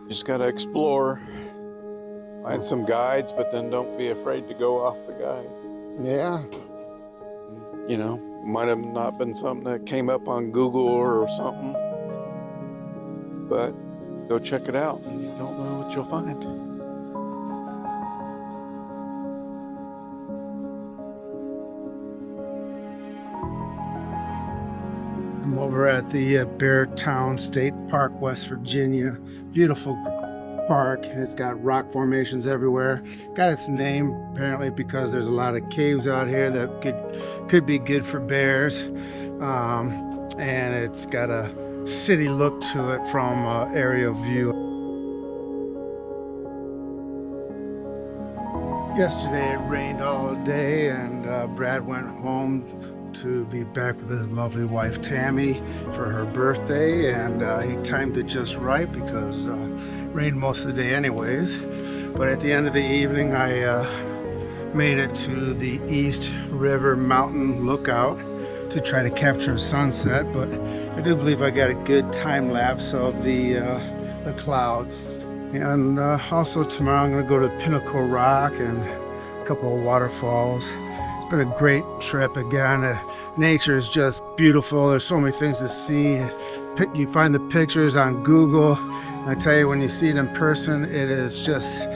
Just gotta explore. Find some guides, but then don't be afraid to go off the guide. Yeah. You know, might have not been something that came up on Google or something, but go check it out and you don't know what you'll find. I'm over at the Beartown State Park, West Virginia. Beautiful park. It's got rock formations everywhere. Got its name apparently because there's a lot of caves out here that could be good for bears. And it's got a city look to it from aerial view. Yesterday it rained all day, and Brad went home to be back with his lovely wife Tammy for her birthday, and he timed it just right because it rained most of the day anyways. But at the end of the evening I made it to the East River Mountain Lookout to try to capture a sunset, but I do believe I got a good time lapse of the clouds. And also tomorrow I'm going to go to Pinnacle Rock and a couple of waterfalls. It's been a great trip again. Nature is just beautiful. There's so many things to see. You find the pictures on Google. And I tell you, when you see it in person, it is just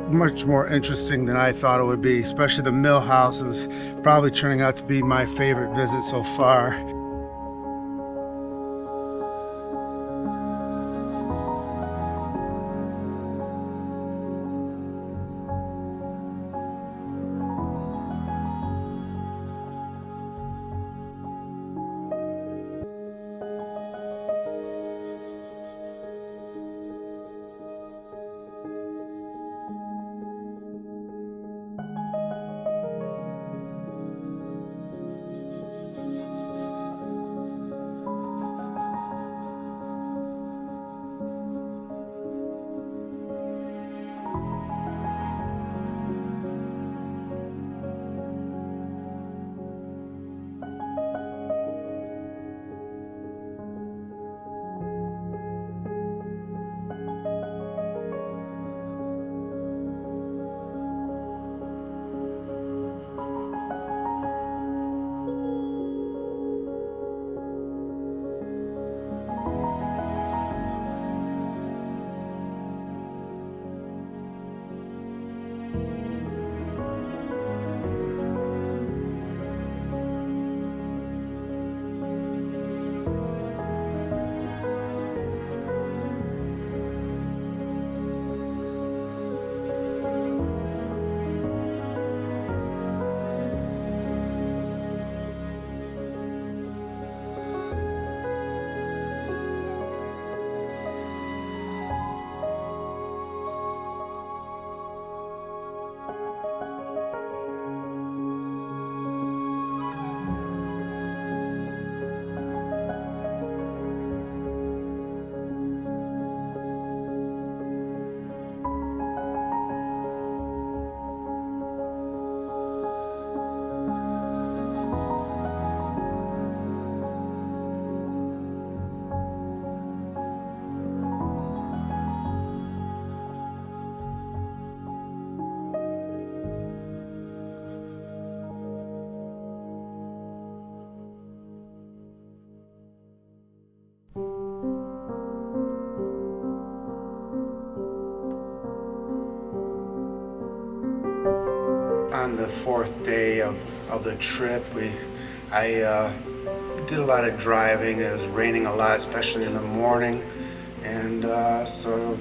much more interesting than I thought it would be. Especially the mill house is probably turning out to be my favorite visit so far. On the fourth day of the trip, I did a lot of driving. It was raining a lot, especially in the morning, and so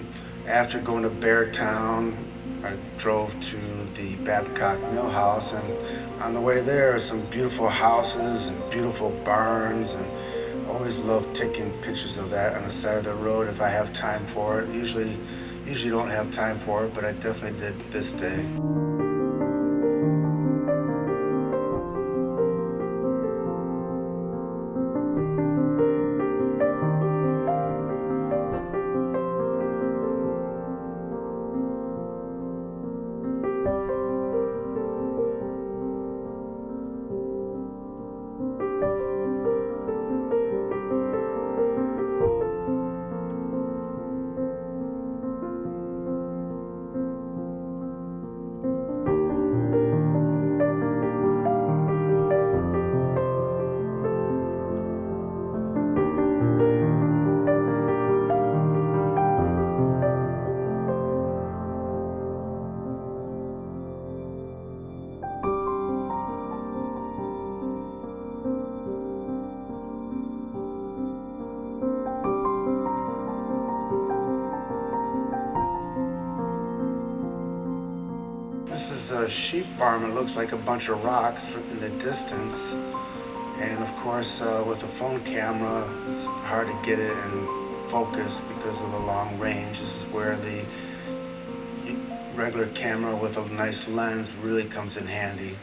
after going to Beartown, I drove to the Babcock Mill House, and on the way there, some beautiful houses and beautiful barns, and always love taking pictures of that on the side of the road if I have time for it. Usually don't have time for it, but I definitely did this day. a sheep farm. It looks like a bunch of rocks in the distance. And of course, with a phone camera, it's hard to get it in focus because of the long range. This is where the regular camera with a nice lens really comes in handy.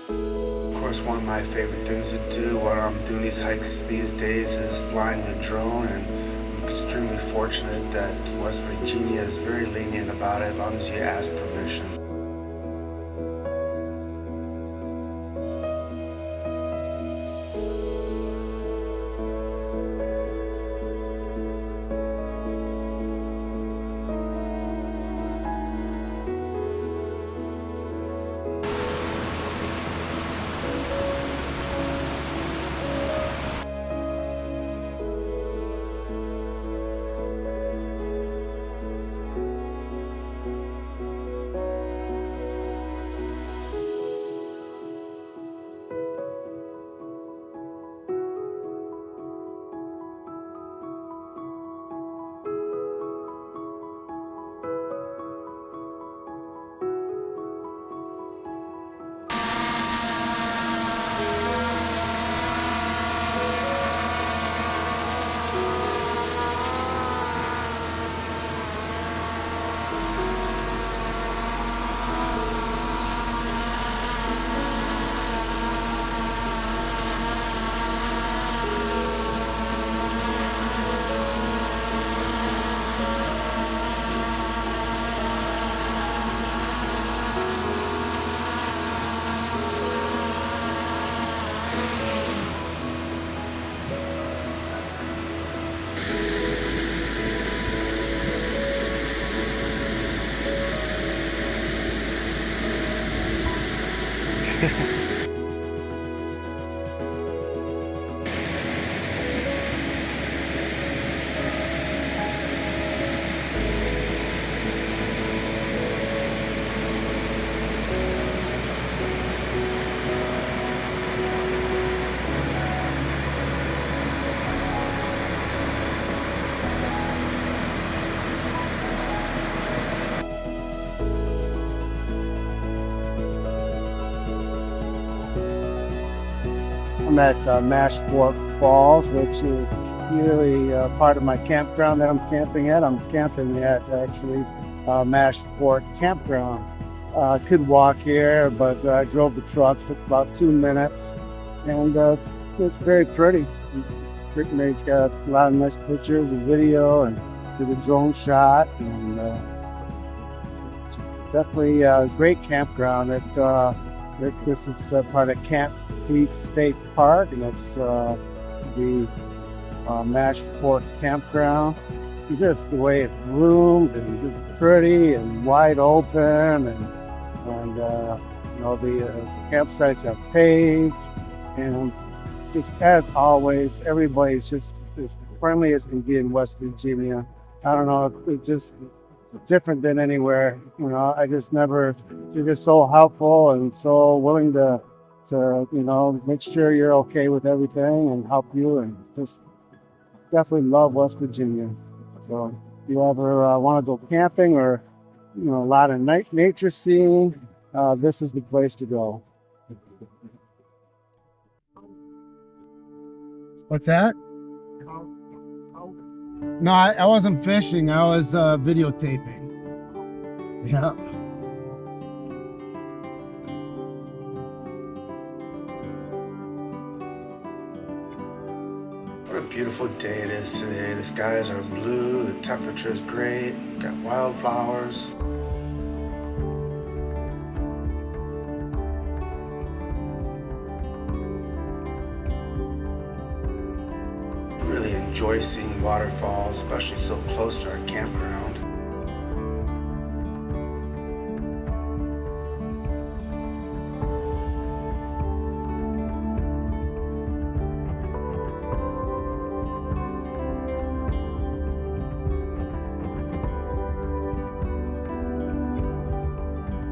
Of course, one of my favorite things to do when I'm doing these hikes these days is flying the drone, and I'm extremely fortunate that West Virginia is very lenient about it as long as you ask permission. I'm at Mash Fork Falls, which is really part of my campground that I'm camping at. I'm camping at actually Mash Fork Campground. I could walk here, but I drove the truck, took about 2 minutes, and it's very pretty. We make a lot of nice pictures and video, and did a drone shot, and definitely a great campground. This is part of Campbell State Park, and it's the Mash Fork Campground. Just the way it's roomed and just pretty and wide open, and you know, the campsites are paved, and just as always, everybody's just as friendly as can be in West Virginia. I don't know, it's just different than anywhere. You know, I just never. They're just so helpful and so willing to you know, make sure you're okay with everything and help you, and just definitely love West Virginia. So if you ever want to go camping or, you know, a lot of nature seeing, this is the place to go. What's that? No, I wasn't fishing. I was videotaping. Yeah. What a beautiful day it is today. The skies are blue, the temperature is great, got wildflowers. enjoy seeing waterfalls, especially so close to our campground.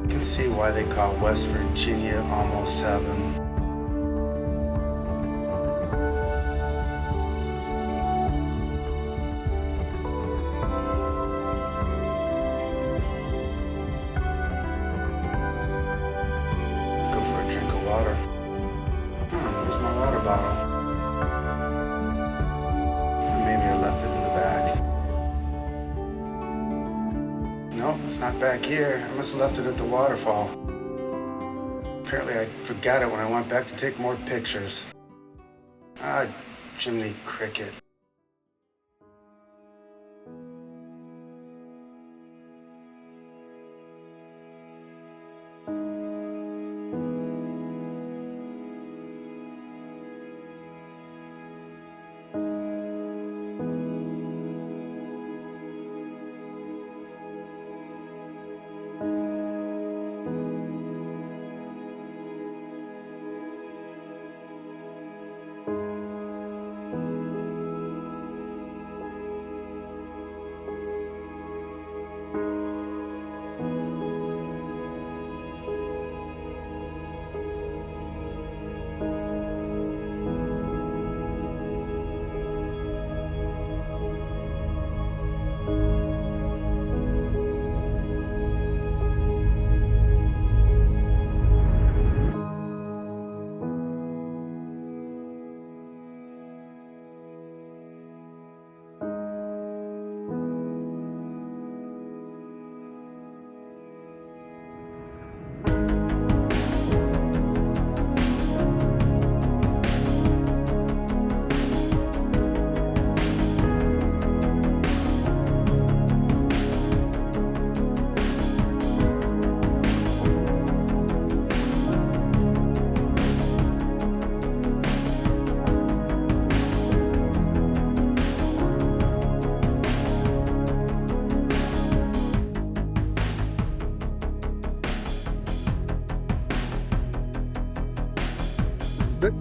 You can see why they call West Virginia almost heaven. Go for a drink of water. Where's my water bottle? Maybe I left it in the back. Nope, it's not back here. I must have left it at the waterfall. Apparently I forgot it when I went back to take more pictures. Ah, Jiminy Cricket.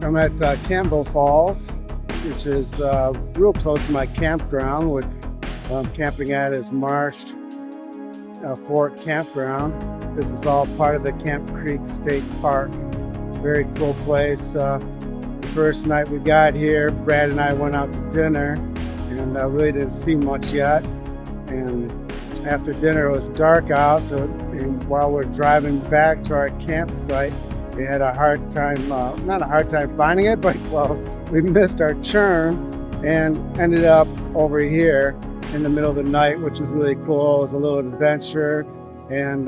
I'm at Campbell Falls, which is real close to my campground. What I'm camping at is Mash Fork Campground. This is all part of the Campbell State Park. Very cool place. The first night we got here, Brad and I went out to dinner, and really didn't see much yet. And after dinner, it was dark out, and while we're driving back to our campsite, we had a hard time, not a hard time finding it, but well, we missed our turn and ended up over here in the middle of the night, which was really cool. It was a little adventure, and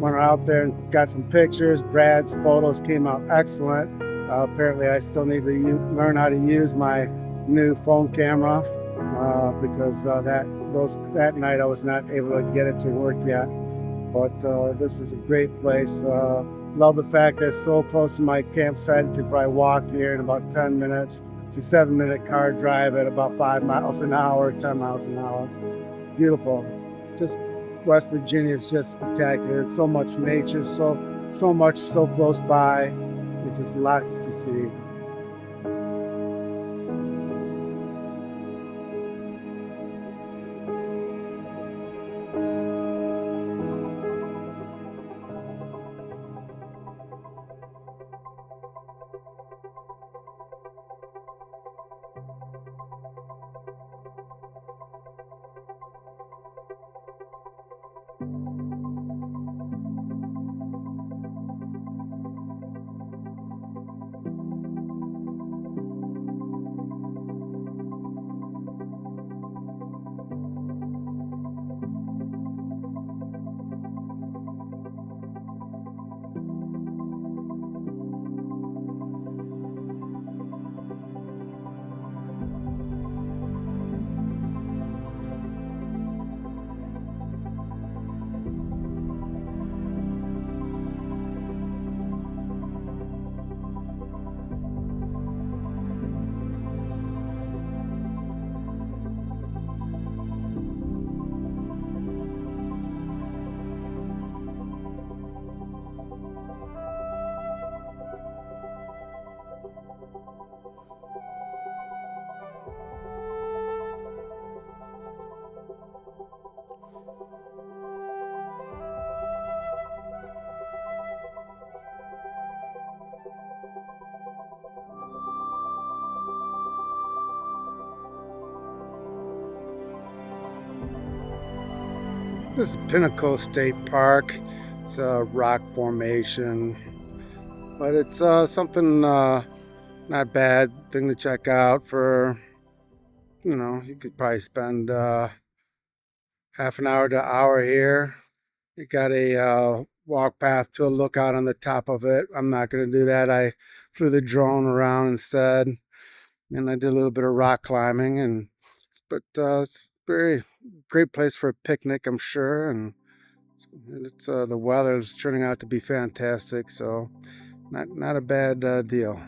went out there and got some pictures. Brad's photos came out excellent. Apparently I still need to learn how to use my new phone camera because that night I was not able to get it to work yet. But this is a great place. Love the fact that it's so close to my campsite. You could probably walk here in about 10 minutes. It's a 7-minute car drive at about 5 miles an hour, 10 miles an hour. It's beautiful. Just West Virginia is just spectacular. It's so much nature, so much so close by. There's just lots to see. This is Pinnacle State Park. It's a rock formation, but it's something not bad thing to check out for, you could probably spend half an hour to hour here. You got a walk path to a lookout on the top of it. I'm not going to do that. I flew the drone around instead, and I did a little bit of rock climbing. But it's very great place for a picnic, I'm sure, and it's the weather is turning out to be fantastic, so not a bad deal.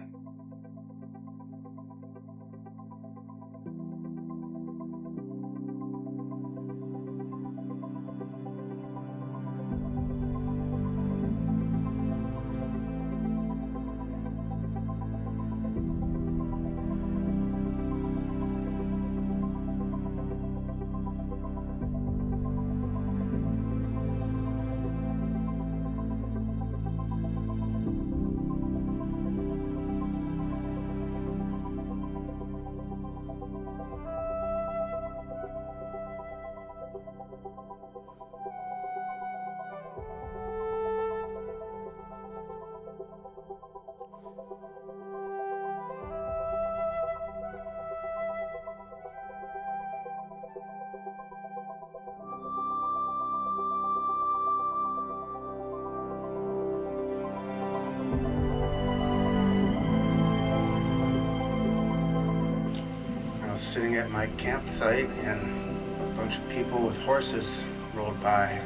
I was sitting at my campsite and a bunch of people with horses rolled by.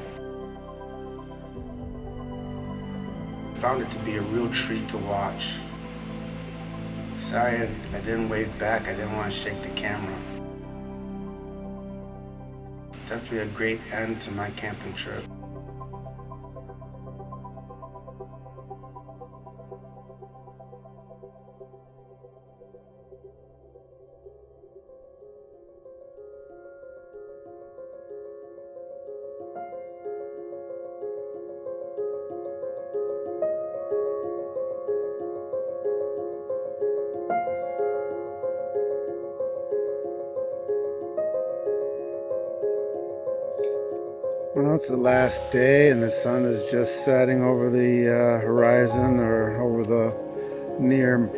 Found it to be a real treat to watch. Sorry I didn't wave back. I didn't want to shake the camera. Definitely a great end to my camping trip. Well, it's the last day and the sun is just setting over the horizon or over the near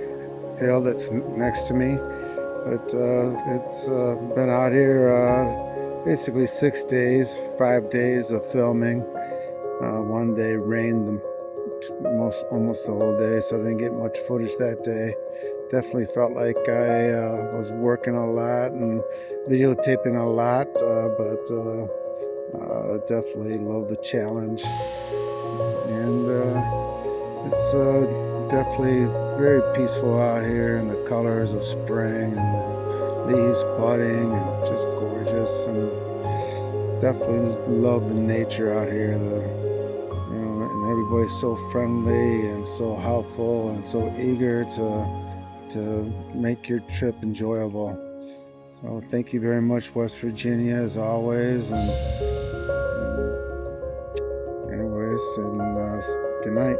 hill that's next to me. But it's been out here basically 6 days, 5 days of filming. One day rained almost the whole day, so I didn't get much footage that day. Definitely felt like I was working a lot and videotaping a lot, but definitely love the challenge, and it's definitely very peaceful out here, and the colors of spring and the leaves budding and just gorgeous, and definitely love the nature out here. And everybody's so friendly and so helpful and so eager to make your trip enjoyable. So thank you very much, West Virginia, as always, and good night.